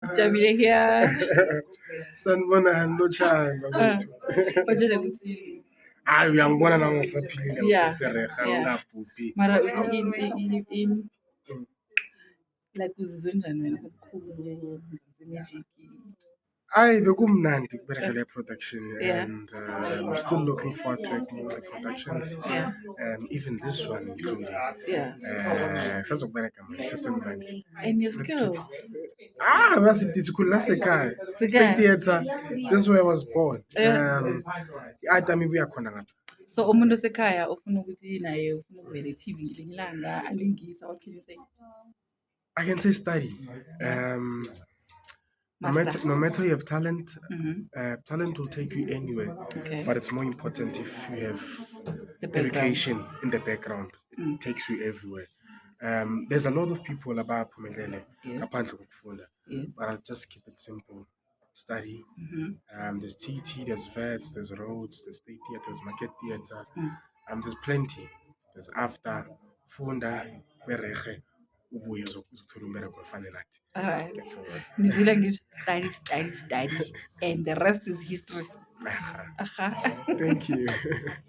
Sijabile here. Sanibona lotshani bakwethu. Batshele ukuthi Hayi uyangibona na ngisaphilile Yeah, ngisesereha yeah. ngingabhubhi. mara like uzizwe njani wena kakhulu magic? Hayi bekumnandi ukubereka le production Yeah. and I'm still looking forward to more productions. Yeah. Even this one including. Yeah. Sazokubereka manje sesemnandi. And your skills. Basithi sikhulula sekhaya. Sekhaya. State theatre. This is where I was born. Yeah. I tami buya khona ngapha. So umuntu osekhaya ufuna ukuthi naye ufuna ukuvela e-TV ngelinye ilanga alingisa, what can you say? I can say study. No matter you have talent, talent will take you anywhere. Okay. But it's more important if you have education in the background. It takes you everywhere. There's a lot of people about Pumelele, ngaphandle kokufunda. But I'll just keep it simple. Study. There's TT, there's VETS, there's roads, there's state theaters, market theater. There's plenty. There's after funda berehe ubuye uzokuthola umbereko ofanele nathi. Alright. Nizila ngisho study, and the rest is history. Thank you.